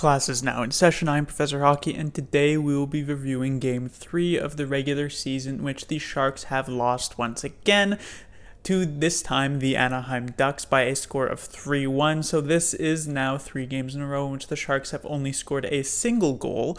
Class is now in session. I'm Professor Hockey, and today we will be reviewing Game 3 of the regular season, in which the Sharks have lost once again to, this time, the Anaheim Ducks by a score of 3-1. So this is now 3 games in a row in which the Sharks have only scored a single goal.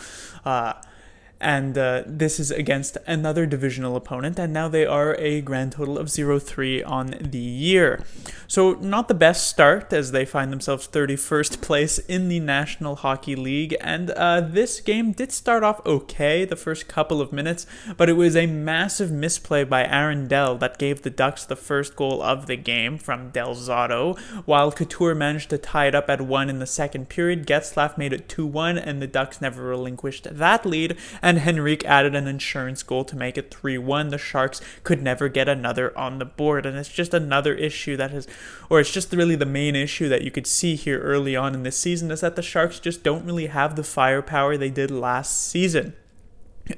And this is against another divisional opponent, and now they are a grand total of 0-3 on the year. So not the best start, as they find themselves 31st place in the National Hockey League, and this game did start off okay the first couple of minutes, but it was a massive misplay by Aaron Dell that gave the Ducks the first goal of the game from Del Zotto, while Couture managed to tie it up at 1 in the second period. Getzlaf made it 2-1, and the Ducks never relinquished that lead, and Henrique added an insurance goal to make it 3-1. The Sharks could never get another on the board, and it's just another issue that has, or it's just really the main issue that you could see here early on in this season, is that the Sharks just don't really have the firepower they did last season.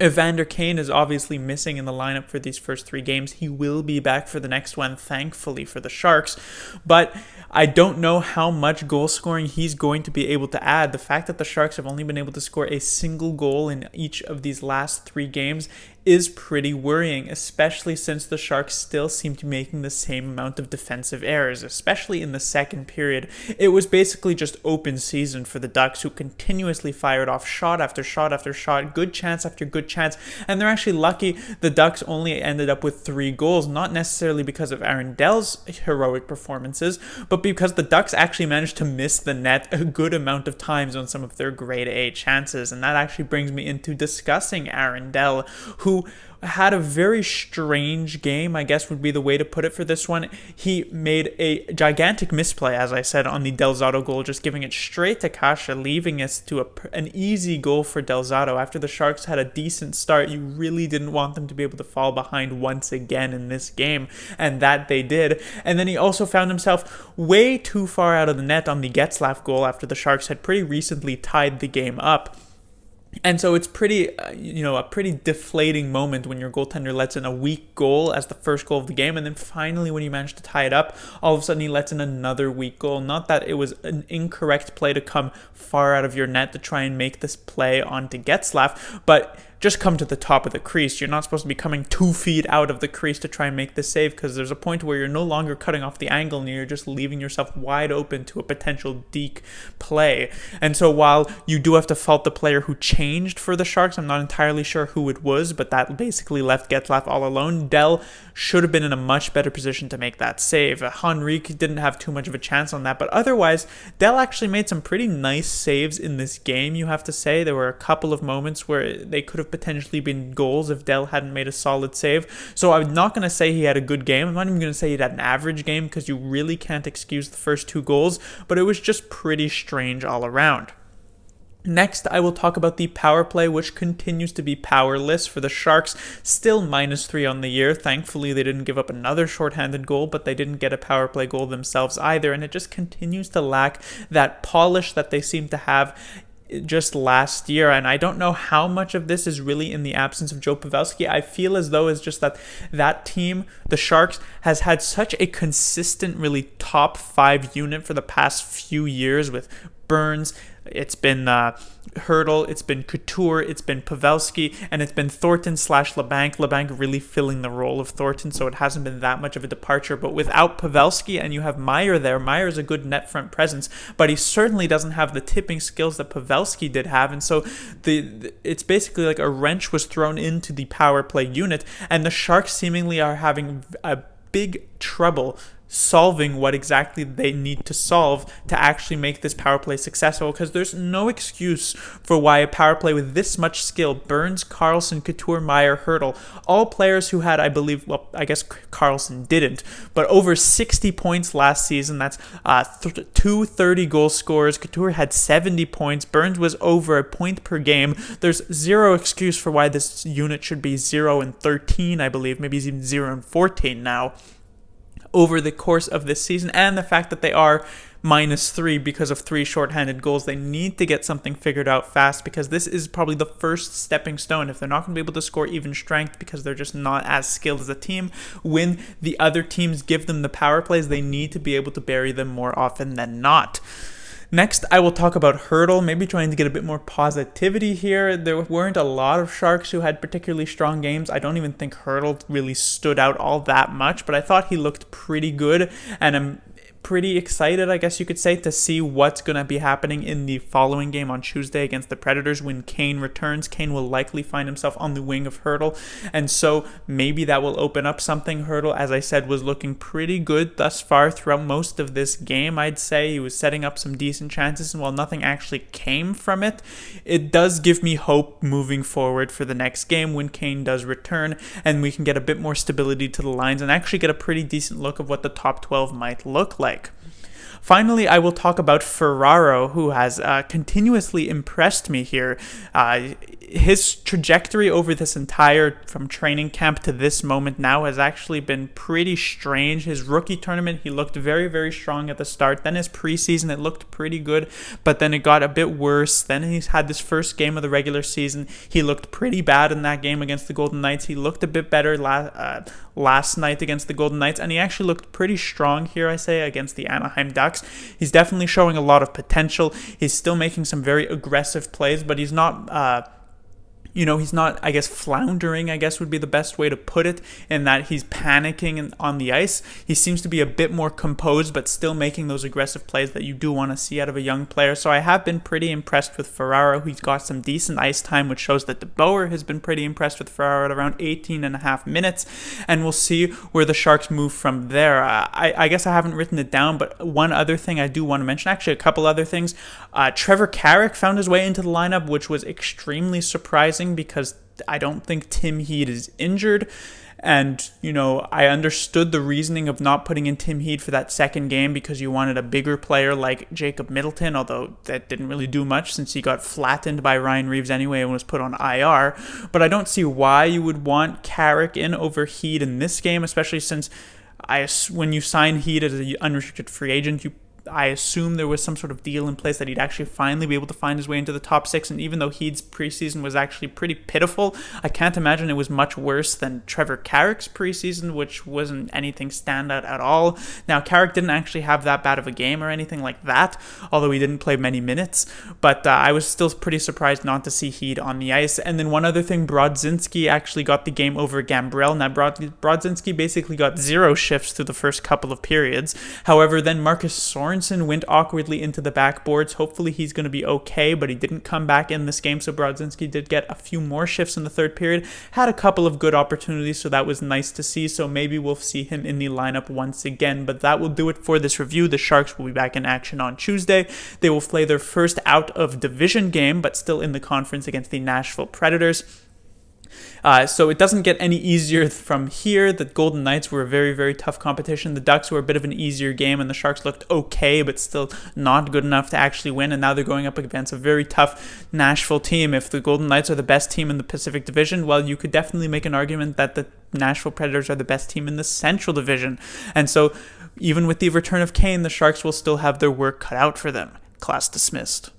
Evander Kane is obviously missing in the lineup for these first 3 games. He will be back for the next one, thankfully, for the Sharks. But I don't know how much goal scoring he's going to be able to add. The fact that the Sharks have only been able to score a single goal in each of these last 3 games is pretty worrying, especially since the Sharks still seem to be making the same amount of defensive errors, especially in the second period. It was basically just open season for the Ducks, who continuously fired off shot after shot after shot, good chance after good chance, and they're actually lucky the Ducks only ended up with 3 goals, not necessarily because of Aaron Dell's heroic performances, but because the Ducks actually managed to miss the net a good amount of times on some of their grade A chances, and that actually brings me into discussing Aaron Dell, who had a very strange game, I guess would be the way to put it for this one. He made a gigantic misplay, as I said, on the Del Zotto goal, just giving it straight to Kasha, leaving us to an easy goal for Del Zotto. After the Sharks had a decent start, you really didn't want them to be able to fall behind once again in this game, and that they did. And then he also found himself way too far out of the net on the Getzlaf goal after the Sharks had pretty recently tied the game up. And so it's pretty, a pretty deflating moment when your goaltender lets in a weak goal as the first goal of the game, and then finally when you manage to tie it up, all of a sudden he lets in another weak goal. Not that it was an incorrect play to come far out of your net to try and make this play onto Getzlaf, but just come to the top of the crease. You're not supposed to be coming 2 feet out of the crease to try and make this save, because there's a point where you're no longer cutting off the angle and you're just leaving yourself wide open to a potential deke play. And so while you do have to fault the player who changed for the Sharks, I'm not entirely sure who it was, but that basically left Getzlaf all alone. Dell should have been in a much better position to make that save. Henrique didn't have too much of a chance on that, but otherwise, Dell actually made some pretty nice saves in this game, you have to say. There were a couple of moments where they could have potentially been goals if Dell hadn't made a solid save. So I'm not going to say he had a good game. I'm not even going to say he had an average game, because you really can't excuse the first 2 goals, but it was just pretty strange all around. Next, I will talk about the power play, which continues to be powerless for the Sharks, still -3 on the year. Thankfully, they didn't give up another shorthanded goal, but they didn't get a power play goal themselves either, and it just continues to lack that polish that they seem to have just last year. And I don't know how much of this is really in the absence of Joe Pavelski. I feel as though it's just that team, the Sharks, has had such a consistent, really top 5 unit for the past few years with Burns. It's been Hurdle, it's been Couture, it's been Pavelski, and it's been Thornton/LeBanc. LeBanc really filling the role of Thornton, so it hasn't been that much of a departure. But without Pavelski, and you have Meier there, Meier's a good net front presence, but he certainly doesn't have the tipping skills that Pavelski did have, and so it's basically like a wrench was thrown into the power play unit, and the Sharks seemingly are having a big trouble solving what exactly they need to solve to actually make this power play successful, because there's no excuse for why a power play with this much skill, Burns, Carlson, Couture, Meier, Hurdle, all players who had, I believe, well, I guess Carlson didn't, but over 60 points last season. That's 2 30-goal scorers. Couture had 70 points. Burns was over a point per game. There's zero excuse for why this unit should be 0-13, I believe, maybe even 0-14 now, over the course of this season, and the fact that they are -3 because of 3 shorthanded goals. They need to get something figured out fast, because this is probably the first stepping stone. If they're not going to be able to score even strength because they're just not as skilled as a team, when the other teams give them the power plays, they need to be able to bury them more often than not. Next, I will talk about Hurdle, maybe trying to get a bit more positivity here. There weren't a lot of Sharks who had particularly strong games. I don't even think Hurdle really stood out all that much, but I thought he looked pretty good, and I'm pretty excited, I guess you could say, to see what's going to be happening in the following game on Tuesday against the Predators when Kane returns. Kane will likely find himself on the wing of Hurdle, and so maybe that will open up something. Hurdle, as I said, was looking pretty good thus far throughout most of this game, I'd say. He was setting up some decent chances, and while nothing actually came from it, it does give me hope moving forward for the next game when Kane does return, and we can get a bit more stability to the lines and actually get a pretty decent look of what the top 12 might look like. Finally, I will talk about Ferraro, who has continuously impressed me here. His trajectory over this from training camp to this moment now has actually been pretty strange. His rookie tournament, he looked very, very strong at the start. Then his preseason, it looked pretty good, but then it got a bit worse. Then he's had this first game of the regular season. He looked pretty bad in that game against the Golden Knights. He looked a bit better last night against the Golden Knights, and he actually looked pretty strong here, I say, against the Anaheim Ducks. He's definitely showing a lot of potential. He's still making some very aggressive plays, but he's not he's not, I guess, floundering, I guess would be the best way to put it, in that he's panicking on the ice. He seems to be a bit more composed, but still making those aggressive plays that you do want to see out of a young player. So I have been pretty impressed with Ferraro. He's got some decent ice time, which shows that DeBoer has been pretty impressed with Ferraro at around 18 and a half minutes, and we'll see where the Sharks move from there. I guess I haven't written it down, but one other thing I do want to mention, actually a couple other things. Trevor Carrick found his way into the lineup, which was extremely surprising, because I don't think Tim Heed is injured. And, I understood the reasoning of not putting in Tim Heed for that second game because you wanted a bigger player like Jacob Middleton, although that didn't really do much since he got flattened by Ryan Reeves anyway and was put on IR. But I don't see why you would want Carrick in over Heed in this game, especially since when you sign Heed as an unrestricted free agent, I assume there was some sort of deal in place that he'd actually finally be able to find his way into the top 6, and even though Heed's preseason was actually pretty pitiful, I can't imagine it was much worse than Trevor Carrick's preseason, which wasn't anything standout at all. Now, Carrick didn't actually have that bad of a game or anything like that, although he didn't play many minutes, but I was still pretty surprised not to see Heed on the ice. And then one other thing, Brodzinski actually got the game over Gambrell. Now, Brodzinski basically got 0 shifts through the first couple of periods. However, then Marcus Sorensen went awkwardly into the backboards. Hopefully he's going to be okay, but he didn't come back in this game, so Brodzinski did get a few more shifts in the third period. Had a couple of good opportunities, so that was nice to see, so maybe we'll see him in the lineup once again. But that will do it for this review. The Sharks will be back in action on Tuesday. They will play their first out-of-division game, but still in the conference against the Nashville Predators. So it doesn't get any easier from here. The Golden Knights were a very, very tough competition. The Ducks were a bit of an easier game, and the Sharks looked okay, but still not good enough to actually win. And now they're going up against a very tough Nashville team. If the Golden Knights are the best team in the Pacific Division, well, you could definitely make an argument that the Nashville Predators are the best team in the Central Division. And so even with the return of Kane, the Sharks will still have their work cut out for them. Class dismissed.